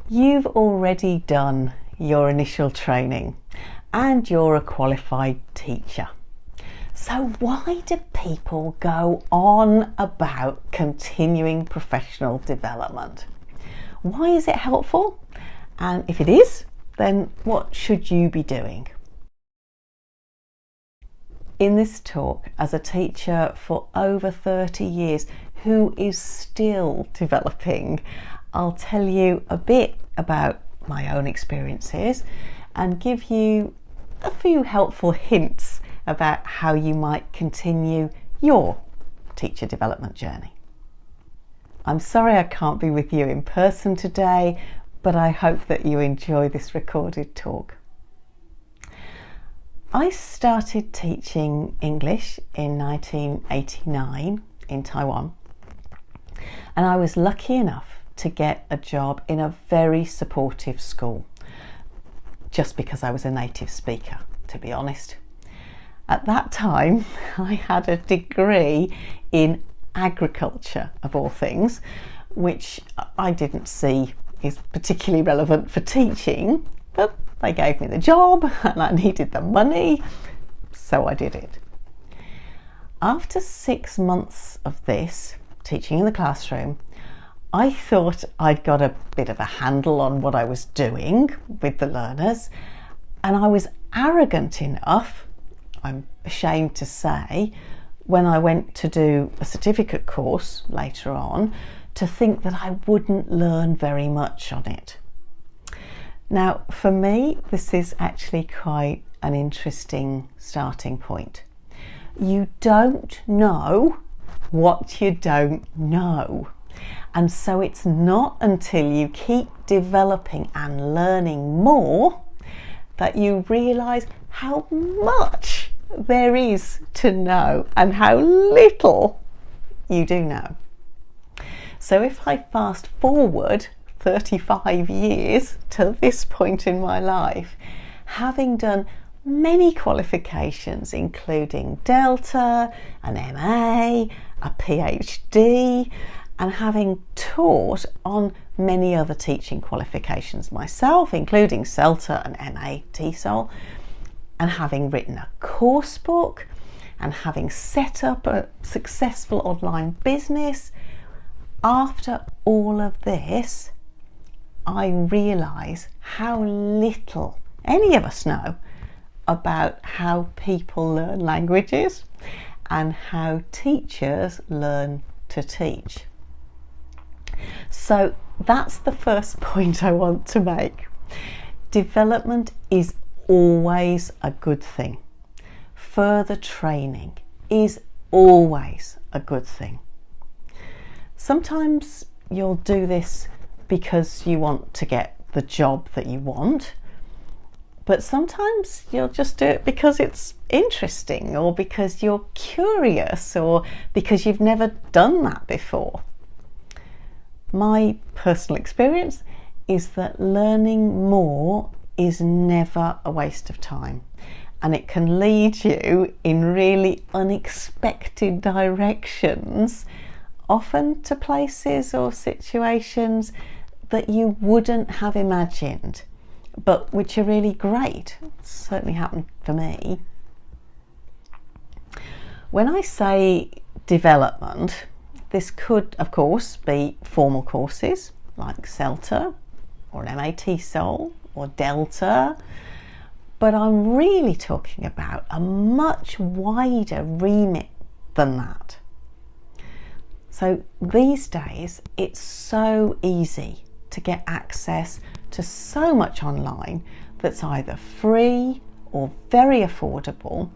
You've already done your initial training and you're a qualified teacher. So why do people go on about continuing professional development? Why is it helpful? And if it is, then what should you be doing? In this talk, as a teacher for over 30 years who is still developing, I'll tell you a bit about my own experiences and give you a few helpful hints about how you might continue your teacher development journey. I'm sorry I can't be with you in person today, but I hope that you enjoy this recorded talk. I started teaching English in 1989 in Taiwan, and I was lucky enough to get a job in a very supportive school, just because I was a native speaker, to be honest. At that time, I had a degree in agriculture, of all things, which I didn't see is particularly relevant for teaching, but they gave me the job and I needed the money, so I did it. After 6 months of this, teaching in the classroom, I thought I'd got a bit of a handle on what I was doing with the learners, and I was arrogant enough, I'm ashamed to say, when I went to do a certificate course later on, to think that I wouldn't learn very much on it. Now, for me, this is actually quite an interesting starting point. You don't know what you don't know. And so it's not until you keep developing and learning more that you realise how much there is to know and how little you do know. So if I fast forward 35 years to this point in my life, having done many qualifications including Delta, an MA, a PhD, and having taught on many other teaching qualifications myself, including CELTA and MA TESOL, and having written a course book and having set up a successful online business, after all of this, I realise how little any of us know about how people learn languages and how teachers learn to teach. So that's the first point I want to make. Development is always a good thing. Further training is always a good thing. Sometimes you'll do this because you want to get the job that you want, but sometimes you'll just do it because it's interesting, or because you're curious, or because you've never done that before. My personal experience is that learning more is never a waste of time, and it can lead you in really unexpected directions, often to places or situations that you wouldn't have imagined, but which are really great. It's certainly happened for me. When I say development, this could, of course, be formal courses like CELTA or an MA TESOL or Delta, but I'm really talking about a much wider remit than that. So these days, it's so easy to get access to so much online that's either free or very affordable,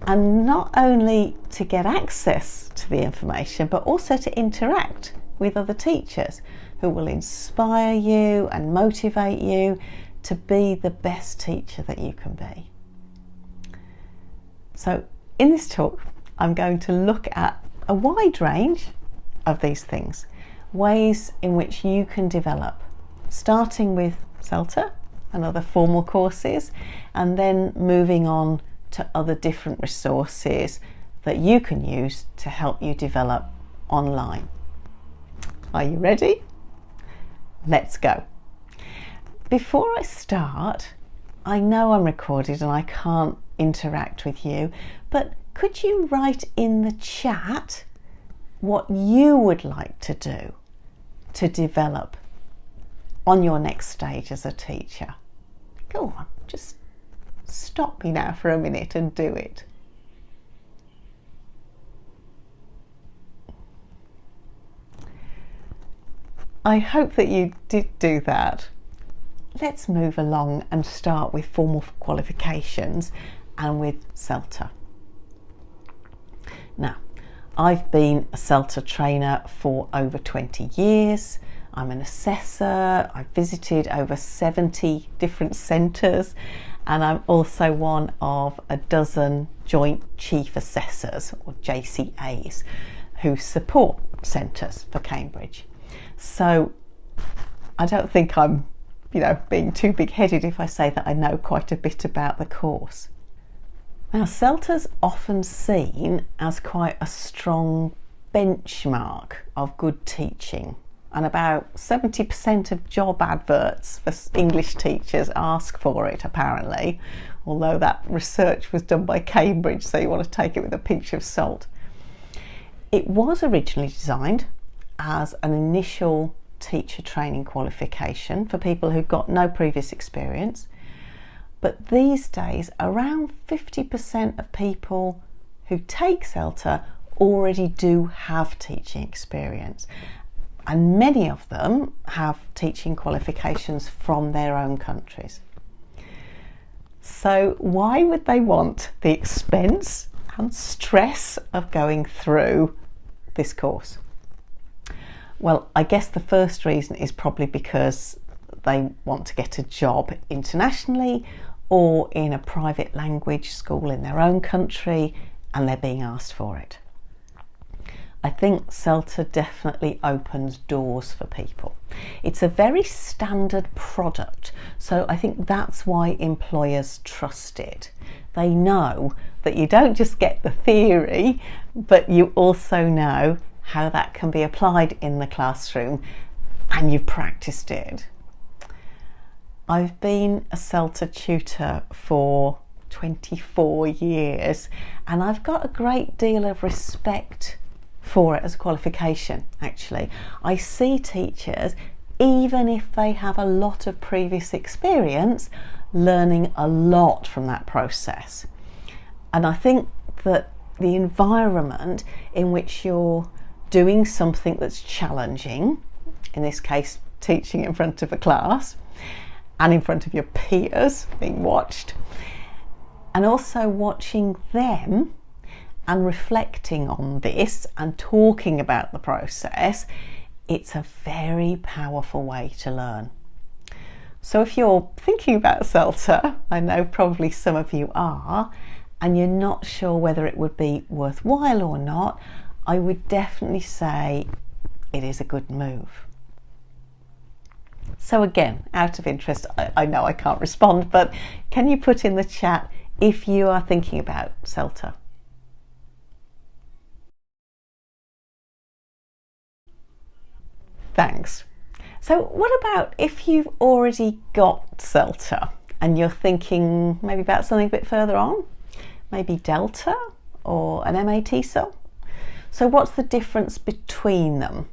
and not only to get access to the information, but also to interact with other teachers who will inspire you and motivate you to be the best teacher that you can be. So in this talk, I'm going to look at a wide range of these things, ways in which you can develop, starting with CELTA and other formal courses, and then moving on to other different resources that you can use to help you develop online. Are you ready? Let's go. Before I start, I know I'm recorded and I can't interact with you, but could you write in the chat what you would like to do to develop on your next stage as a teacher? Go on, just stop me now for a minute and do it. I hope that you did do that. Let's move along and start with formal qualifications and with CELTA. Now, I've been a CELTA trainer for over 20 years. I'm an assessor. I've visited over 70 different centres, and I'm also one of a dozen Joint Chief Assessors, or JCAs, who support centres for Cambridge. So I don't think I'm, being too big-headed if I say that I know quite a bit about the course. Now, CELTA's often seen as quite a strong benchmark of good teaching, and about 70% of job adverts for English teachers ask for it, apparently, although that research was done by Cambridge, so you want to take it with a pinch of salt. It was originally designed as an initial teacher training qualification for people who've got no previous experience, but these days around 50% of people who take CELTA already do have teaching experience, and many of them have teaching qualifications from their own countries. So why would they want the expense and stress of going through this course? Well, I guess the first reason is probably because they want to get a job internationally or in a private language school in their own country, and they're being asked for it. I think CELTA definitely opens doors for people. It's a very standard product, so I think that's why employers trust it. They know that you don't just get the theory, but you also know how that can be applied in the classroom, and you've practiced it. I've been a CELTA tutor for 24 years, and I've got a great deal of respect for it as a qualification, actually. I see teachers, even if they have a lot of previous experience, learning a lot from that process. And I think that the environment in which you're doing something that's challenging, in this case teaching in front of a class and in front of your peers being watched, and also watching them and reflecting on this and talking about the process, it's a very powerful way to learn. So if you're thinking about CELTA, I know probably some of you are, and you're not sure whether it would be worthwhile or not, I would definitely say it is a good move. So again, out of interest, I know I can't respond, but can you put in the chat if you are thinking about CELTA? Thanks. So what about if you've already got CELTA and you're thinking maybe about something a bit further on? Maybe Delta or an MAT-SEL? So what's the difference between them?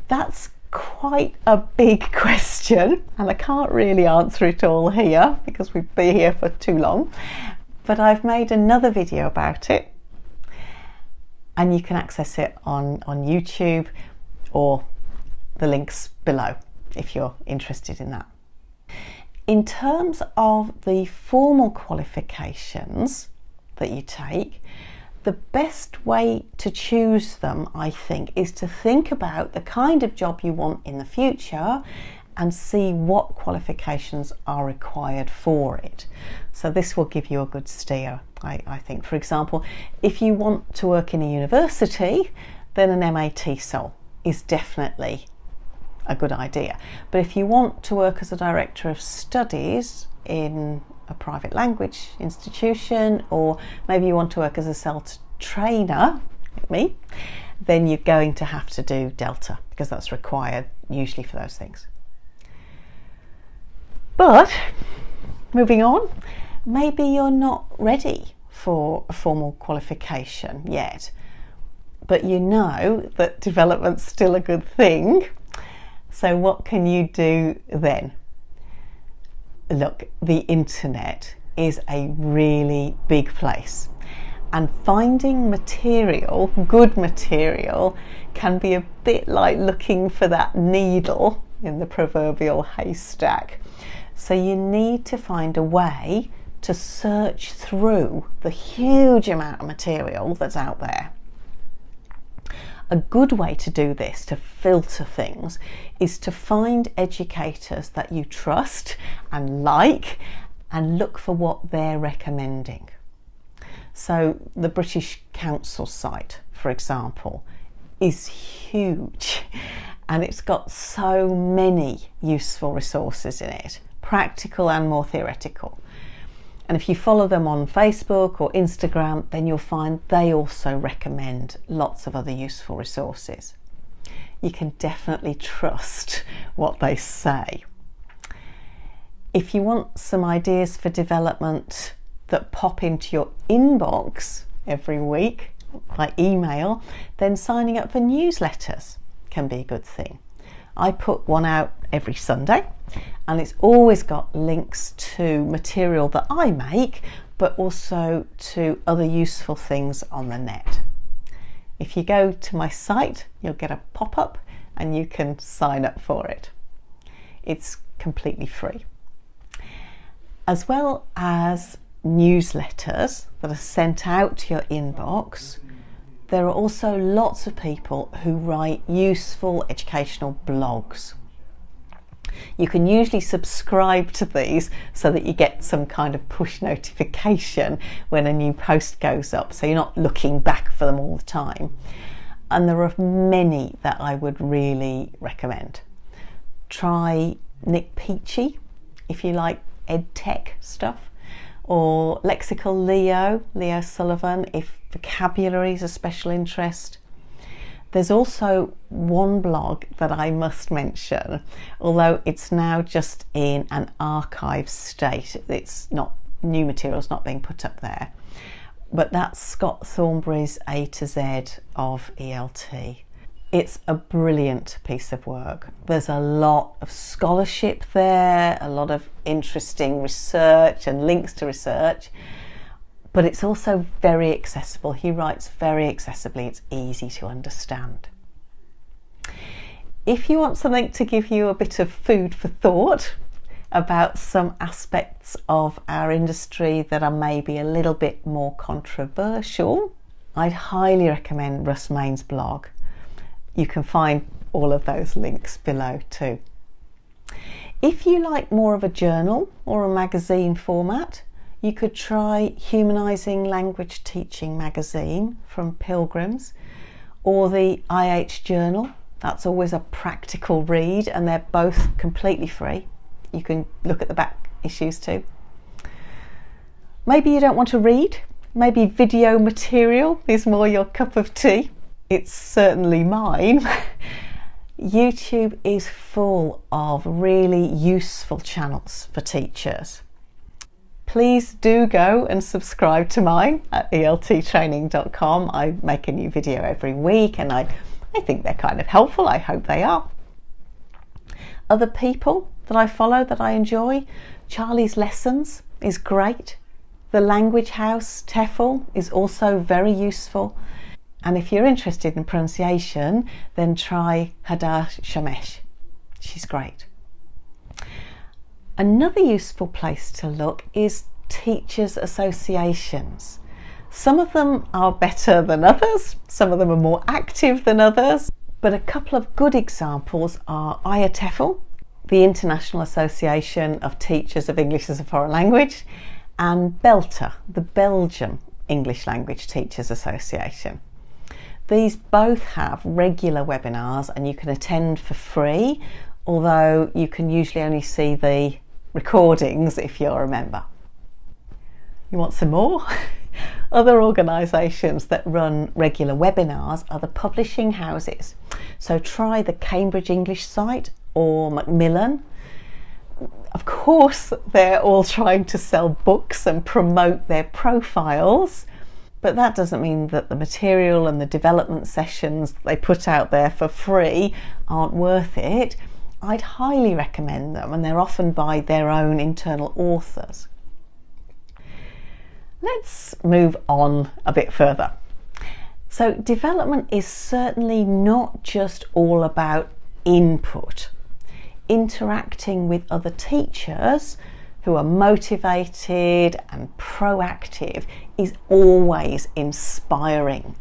That's quite a big question, and I can't really answer it all here because we'd be here for too long, but I've made another video about it, and you can access it on YouTube or the links below if you're interested in that. In terms of the formal qualifications that you take, the best way to choose them, I think, is to think about the kind of job you want in the future and see what qualifications are required for it. So this will give you a good steer, I think. For example, if you want to work in a university, then an MAT-SEL is definitely a good idea. But if you want to work as a director of studies in a private language institution, or maybe you want to work as a CELTA trainer, me, then you're going to have to do Delta because that's required usually for those things. But moving on, maybe you're not ready for a formal qualification yet, but you know that development's still a good thing. So what can you do then? Look, the internet is a really big place, and finding material, good material, can be a bit like looking for that needle in the proverbial haystack. So you need to find a way to search through the huge amount of material that's out there. A good way to do this, to filter things, is to find educators that you trust and like and look for what they're recommending. So the British Council site, for example, is huge and it's got so many useful resources in it, practical and more theoretical. And if you follow them on Facebook or Instagram, then you'll find they also recommend lots of other useful resources. You can definitely trust what they say. If you want some ideas for development that pop into your inbox every week by email, then signing up for newsletters can be a good thing. I put one out every Sunday and it's always got links to material that I make, but also to other useful things on the net. If you go to my site, you'll get a pop-up and you can sign up for it. It's completely free. As well as newsletters that are sent out to your inbox, there are also lots of people who write useful educational blogs. You can usually subscribe to these so that you get some kind of push notification when a new post goes up, so you're not looking back for them all the time. And there are many that I would really recommend. Try Nick Peachy if you like EdTech stuff, or Lexical Leo Sullivan if vocabulary is a special interest. There's also one blog that I must mention, although it's now just in an archive state. It's not, new material's not being put up there, but that's Scott Thornberry's A to Z of ELT. It's a brilliant piece of work. There's a lot of scholarship there, a lot of interesting research and links to research, but it's also very accessible. He writes very accessibly, it's easy to understand. If you want something to give you a bit of food for thought about some aspects of our industry that are maybe a little bit more controversial, I'd highly recommend Russ Main's blog. You can find all of those links below too. If you like more of a journal or a magazine format, you could try Humanising Language Teaching magazine from Pilgrims, or the IH Journal. That's always a practical read and they're both completely free. You can look at the back issues too. Maybe you don't want to read, maybe video material is more your cup of tea. It's certainly mine. YouTube is full of really useful channels for teachers. Please do go and subscribe to mine at elttraining.com. I make a new video every week and I think they're kind of helpful. I hope they are. Other people that I follow that I enjoy, Charlie's Lessons is great. The Language House, TEFL, is also very useful. And if you're interested in pronunciation, then try Hadar Shamesh. She's great. Another useful place to look is teachers' associations. Some of them are better than others, some of them are more active than others, but a couple of good examples are IATEFL, the International Association of Teachers of English as a Foreign Language, and BELTA, the Belgium English Language Teachers Association. These both have regular webinars and you can attend for free, although you can usually only see the recordings if you're a member. You want some more? Other organisations that run regular webinars are the publishing houses. So try the Cambridge English site or Macmillan. Of course, they're all trying to sell books and promote their profiles, but that doesn't mean that the material and the development sessions they put out there for free aren't worth it. I'd highly recommend them, and they're often by their own internal authors. Let's move on a bit further. So development is certainly not just all about input. Interacting with other teachers who are motivated and proactive is always inspiring,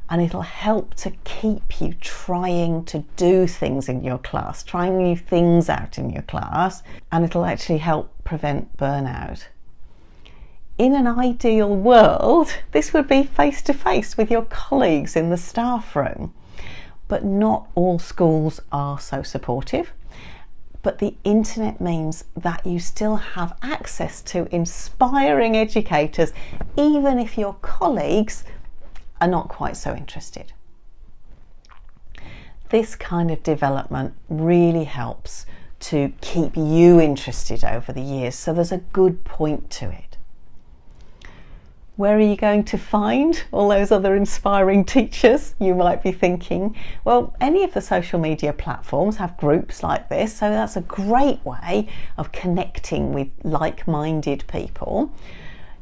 and it'll help to keep you trying to do things in your class, trying new things out in your class, and it'll actually help prevent burnout. In an ideal world, this would be face to face with your colleagues in the staff room, but not all schools are so supportive. But the internet means that you still have access to inspiring educators, even if your colleagues are not quite so interested. This kind of development really helps to keep you interested over the years, so there's a good point to it. Where are you going to find all those other inspiring teachers, you might be thinking? Well, any of the social media platforms have groups like this, so that's a great way of connecting with like-minded people.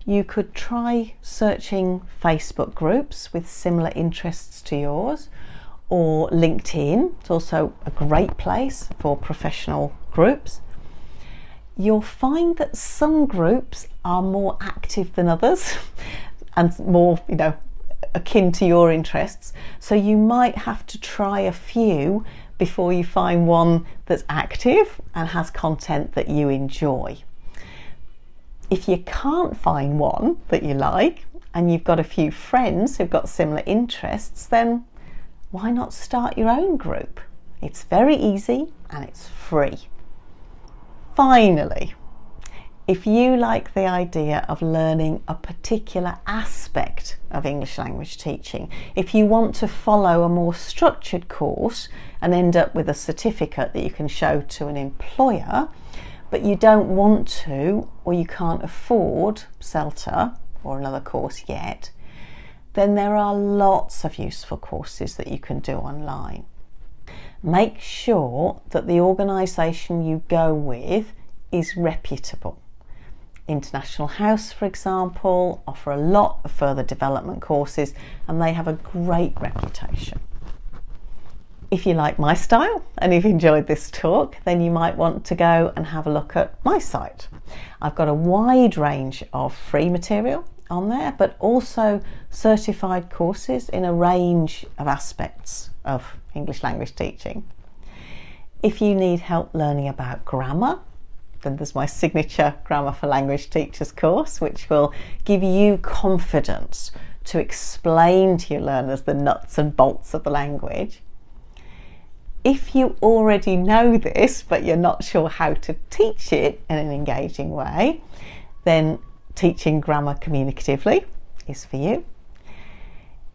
You could try searching Facebook groups with similar interests to yours, or LinkedIn. It's also a great place for professional groups. You'll find that some groups are more active than others and more, akin to your interests. So you might have to try a few before you find one that's active and has content that you enjoy. If you can't find one that you like and you've got a few friends who've got similar interests, then why not start your own group? It's very easy and it's free. Finally, if you like the idea of learning a particular aspect of English language teaching, if you want to follow a more structured course and end up with a certificate that you can show to an employer, but you don't want to or you can't afford CELTA or another course yet, then there are lots of useful courses that you can do online. Make sure that the organisation you go with is reputable. International House, for example, offer a lot of further development courses and they have a great reputation. If you like my style and you've enjoyed this talk, then you might want to go and have a look at my site. I've got a wide range of free material on there, but also certified courses in a range of aspects of English language teaching. If you need help learning about grammar, then there's my signature Grammar for Language Teachers course, which will give you confidence to explain to your learners the nuts and bolts of the language. If you already know this, but you're not sure how to teach it in an engaging way, then Teaching Grammar Communicatively is for you.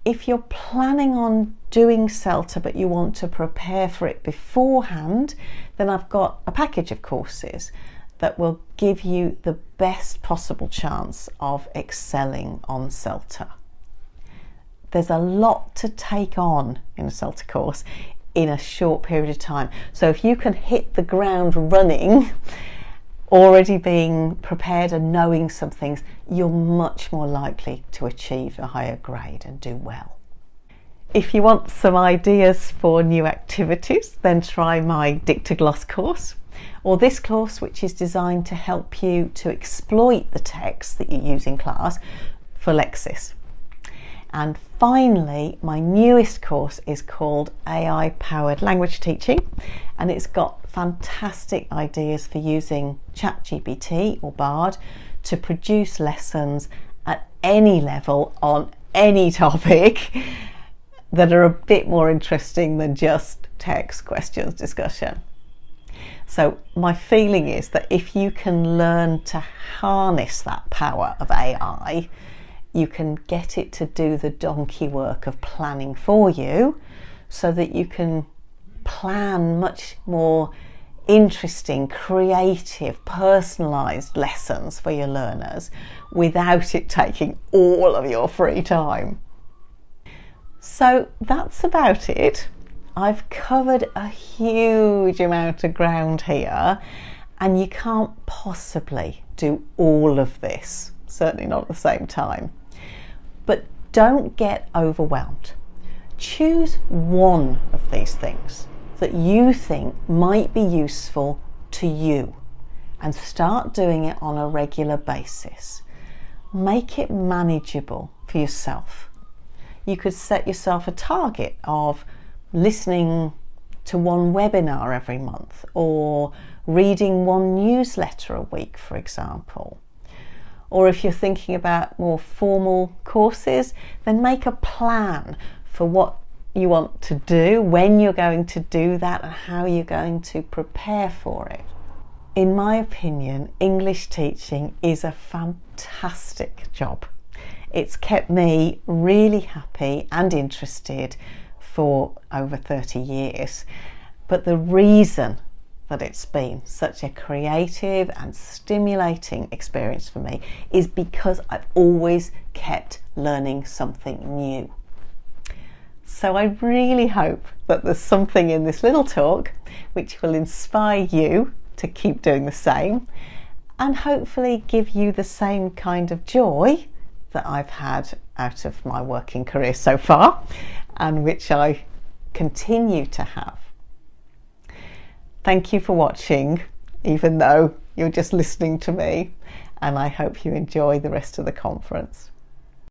If you're planning on doing CELTA but you want to prepare for it beforehand, then I've got a package of courses that will give you the best possible chance of excelling on CELTA. There's a lot to take on in a CELTA course in a short period of time. So if you can hit the ground running, already being prepared and knowing some things, you're much more likely to achieve a higher grade and do well. If you want some ideas for new activities, then try my Dictogloss course, or this course, which is designed to help you to exploit the text that you use in class for Lexis. And finally, my newest course is called AI Powered Language Teaching, and it's got fantastic ideas for using ChatGPT or Bard to produce lessons at any level on any topic that are a bit more interesting than just text, questions, discussion. So my feeling is that if you can learn to harness that power of AI, you can get it to do the donkey work of planning for you, so that you can plan much more interesting, creative, personalised lessons for your learners without it taking all of your free time. So that's about it. I've covered a huge amount of ground here, and you can't possibly do all of this, certainly not at the same time. But don't get overwhelmed. Choose one of these things that you think might be useful to you and start doing it on a regular basis. Make it manageable for yourself. You could set yourself a target of listening to one webinar every month, or reading one newsletter a week, for example. Or if you're thinking about more formal courses, then make a plan for what you want to do, when you're going to do that, and how you're going to prepare for it. In my opinion, English teaching is a fantastic job. It's kept me really happy and interested for over 30 years. But the reason that it's been such a creative and stimulating experience for me is because I've always kept learning something new. So I really hope that there's something in this little talk which will inspire you to keep doing the same, and hopefully give you the same kind of joy that I've had out of my working career so far, and which I continue to have. Thank you for watching, even though you're just listening to me, and I hope you enjoy the rest of the conference.